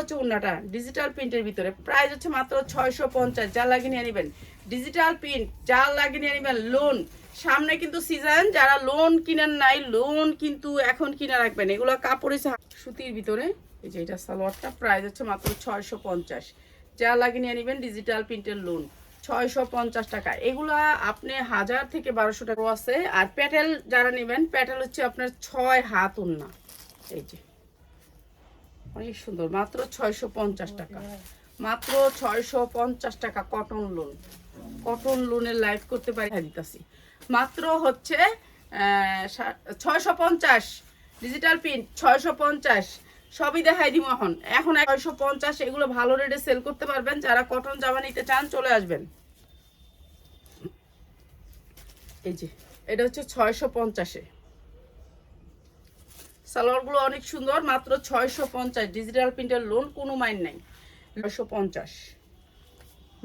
হচ্ছে উন্নাটা ডিজিটাল প্রিন্টের ভিতরে, প্রাইস হচ্ছে মাত্র 650। যা লাগিয়ে নিয়ে নেবেন ডিজিটাল প্রিন্ট, যা লাগিয়ে নিয়ে নেবেন লোন। সামনে কিন্তু সিজন, যারা লোন কিনেন নাই লোন কিন্তু এখন কিনে রাখবেন। এগুলো কাপড় হচ্ছে সুতির ভিতরে। এই যে এটা সালোয়ারটা, প্রাইস হচ্ছে মাত্র 650। যা লাগিয়ে নিয়ে নেবেন ডিজিটাল প্রিন্টের লোন 650 টাকা। এগুলা আপনি 1000 থেকে 1200 টাকা আছে। আর প্যাটেল যারা নেবেন, প্যাটেল হচ্ছে আপনার 6 হাত ওন্না। এই যে অনেক সুন্দর, মাত্র 650 টাকা, মাত্র 650 টাকা। কটন লোন, কটন লোনের লাইভ করতে পারি দিতেছি মাত্র হচ্ছে 650। ডিজিটাল প্রিন্ট 650, সবই দেখাই দিব এখন। এখন 650, এগুলো ভালো রেটে সেল করতে পারবেন। যারা কটন জামা নিতে চান চলে আসবেন। এই যে এটা হচ্ছে 650-এ। সালোয়ারগুলো অনেক সুন্দর, মাত্র 650। ডিজিটাল প্রিন্টের লোন, কোনো মাইন নাই। 650,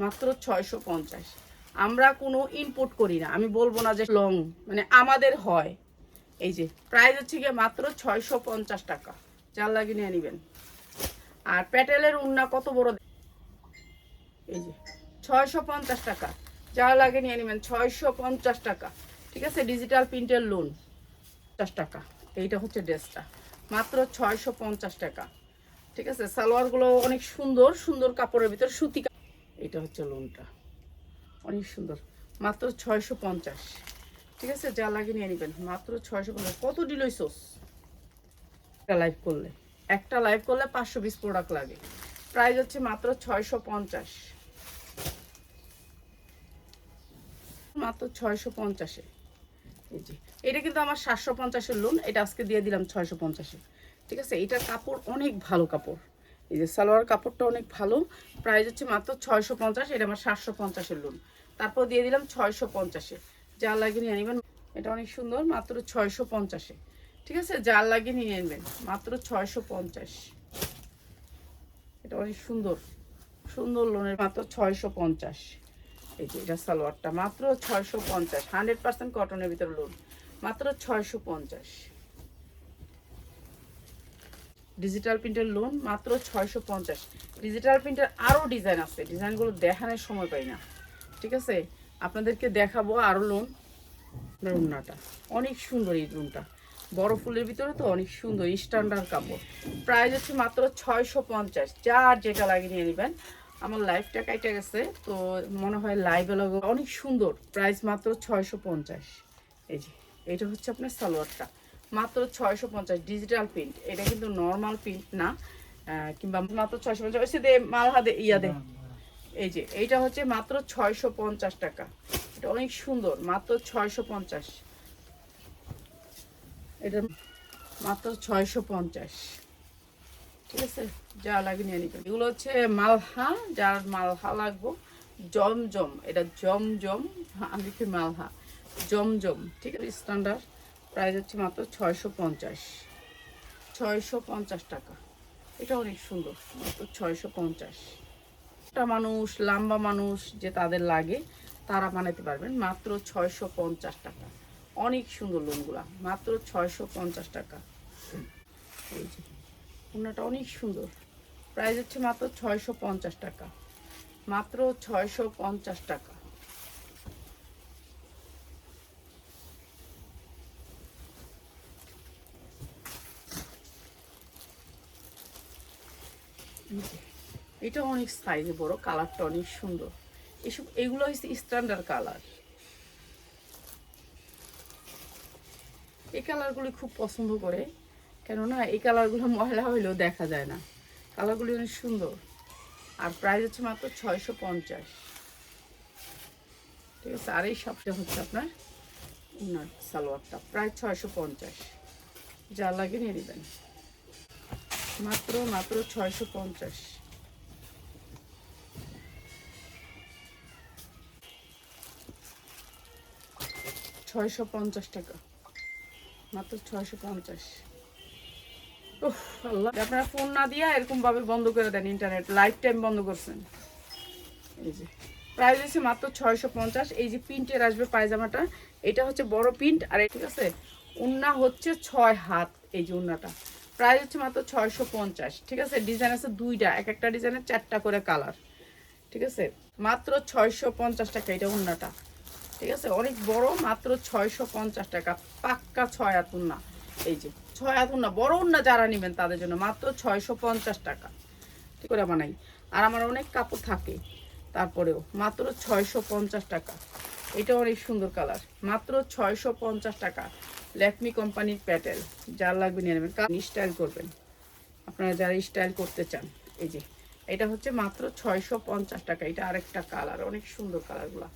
মাত্র 650। আমরা কোনো ইনপুট করি না, আমি বলবো না যে লং, মানে আমাদের হয়। এই যে প্রাইস হচ্ছে গিয়ে মাত্র 650 টাকা। যার লাগিয়ে নিয়ে নেবেন। আর প্যাটেলের উন্না কত বড়, এই যে 650 টাকা। যার লাগিয়ে নিয়ে নেবেন 650 টাকা। ঠিক আছে, ডিজিটাল প্রিন্টের লোন 50 টাকা। এইটা হচ্ছে ড্রেসটা, মাত্র 650 টাকা। ঠিক আছে, সালোয়ারগুলো অনেক সুন্দর সুন্দর কাপড়ের ভিতর সুতি। এটা হচ্ছে লোনটা, অনেক সুন্দর, মাত্র 650। ঠিক আছে, যা লাগিয়ে নিয়ে নেবেন মাত্র 650। কত ডিলইছোস একটা লাইভ করলে 520 প্রোডাক্ট লাগে। প্রাইস হচ্ছে মাত্র 650, মাত্র 650-এ। এই যে এটা কিন্তু আমার 750-এর লোন, এটা আজকে দিয়ে দিলাম 650-এ। ঠিক আছে, এটা কাপড় অনেক ভালো কাপড়। এই যে সালোয়ার কাপড়টা অনেক ভালো, প্রাইস হচ্ছে মাত্র 650। এটা আমার 750-এর লোন, তারপর দিয়ে দিলাম 650-এ। যা লাগিয়ে নিয়ে নেবেন, এটা অনেক সুন্দর, মাত্র 650-এ। ঠিক আছে, যা লাগিয়ে নিয়ে নেবেন মাত্র 650। এটা অনেক সুন্দর সুন্দর লোনের, মাত্র 650। এই যে এটা সালোয়ারটা, মাত্র 650। 100% কটনের ভিতরে লোন, মাত্র 650। ডিজিটাল প্রিন্টের লোন, মাত্র 650। ডিজিটাল প্রিন্টের আরও ডিজাইন আছে, ডিজাইনগুলো দেখানোর সময় পাই না। ঠিক আছে, আপনাদেরকে দেখাবো আরও লোন। রুমনাটা অনেক সুন্দর, এই রুমটা বড় ফুলের ভিতরে তো অনেক সুন্দর স্ট্যান্ডার্ড কাপড়। প্রাইস হচ্ছে মাত্র 650। যার যেটা লাগিয়ে নিয়ে নেবেন। আমার লাইফটা কাইটে গেছে তো মনে হয় লাইভে লাগবে। অনেক সুন্দর, প্রাইস মাত্র 650। এই যে এটা হচ্ছে আপনার সালোয়ারটা, মাত্র 650। ডিজিটাল প্রিন্ট, এটা কিন্তু নর্মাল প্রিন্ট না। কিংবা মাত্র 650। ওই দে মালহা দে ইয়া দে। এই যে এইটা হচ্ছে মাত্র 650 টাকা। এটা অনেক সুন্দর, মাত্র 650। এটা মাত্র 650। ঠিক আছে, যা লাগে নিয়ে নিবেন। এগুলো হচ্ছে মালহা, যার মালহা লাগবো। জমজম, এটা জমজম, আমি কি মালহা জমজম। ঠিক আছে, স্ট্যান্ডার্ড। প্রাইস হচ্ছে মাত্র 650। 650 টাকা। এটা অনেক সুন্দর, মাত্র 650। একটা মানুষ, লম্বা মানুষ যে তাদের লাগে, তারা বানাতে পারবেন মাত্র 650 টাকা। অনেক সুন্দর লোনগুলা, মাত্র 650 টাকা। এই যে ওনাটা অনেক সুন্দর, প্রাইস হচ্ছে মাত্র 650 টাকা, মাত্র 650 টাকা। এটা অনেক সাইজে বড়, কালারটা অনেক সুন্দর। এগুলো হচ্ছে স্ট্যান্ডার্ড কালার। এই কালারগুলি খুব পছন্দ করে, কেননা এই কালারগুলো ময়লা হইলেও দেখা যায় না। কালারগুলি অনেক সুন্দর। আর প্রাইস হচ্ছে মাত্র 650। ঠিক আছে, আর এই সবটা হচ্ছে আপনার সালোয়ারটা, প্রায় 650। যা লাগে নিয়ে নেবেন, মাত্র 650। 650 টাকা, মাত্র 650। আল্লাহ, আপনারা ফোন না দিয়া এরকম ভাবে বন্ধ করে দেন, ইন্টারনেট লাইফ টাইম বন্ধ করছেন। এই যে প্রাইস হচ্ছে মাত্র 650। এই যে প্রিন্টের আসবে পায়জামাটা, এটা হচ্ছে বড় প্রিন্ট। আর ঠিক আছে, উন্না হচ্ছে 6 হাত। এই যে উন্নাটা প্রাইস হচ্ছে মাত্র 650। ঠিক আছে, ডিজাইন আছে দুইটা, এক একটা ডিজাইনের 4টা করে কালার। ঠিক আছে, মাত্র 650 টাকা। এটা ওন্নাটা, ঠিক আছে, অনেক বড়, মাত্র 650 টাকা। পাক্কা 6 হাত ওন্না। এই যে 6 হাত ওন্না, বড় ওন্না যারা নেবেন তাদের জন্য মাত্র 650 টাকা। ঠিক করে বানাই। আর আমার অনেক কাপড় থাকে, তারপরেও মাত্র 650 টাকা। এটা অনেক সুন্দর কালার, মাত্র 650 টাকা। ল্যাকমি কোম্পানির প্যাটেল, যার লাগবে নিয়ে নেবেন। স্টাইল করবেন আপনারা যারা স্টাইল করতে চান। এই যে এটা হচ্ছে মাত্র 650 টাকা। এটা আরেকটা কালার, অনেক সুন্দর কালারগুলো,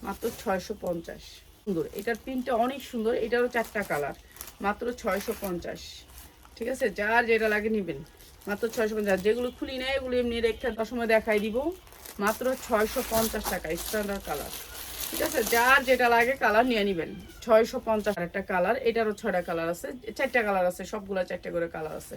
মাত্র 650। সুন্দর, এটার প্রিন্টটা অনেক সুন্দর। এটারও 4টা কালার, মাত্র 650। ঠিক আছে, যার যেটা লাগে নেবেন, মাত্র 650। যেগুলো খুলি নেয় এগুলো এমনি রেখে সময় দেখাই দিব, মাত্র 650 টাকা। Standard colour. ঠিক আছে, যার যেটা লাগে কালার নিয়ে নেবেন। 650 একটা কালার, এটারও 6টা কালার আছে, 4টা কালার আছে, সবগুলো 4টা করে কালার আছে।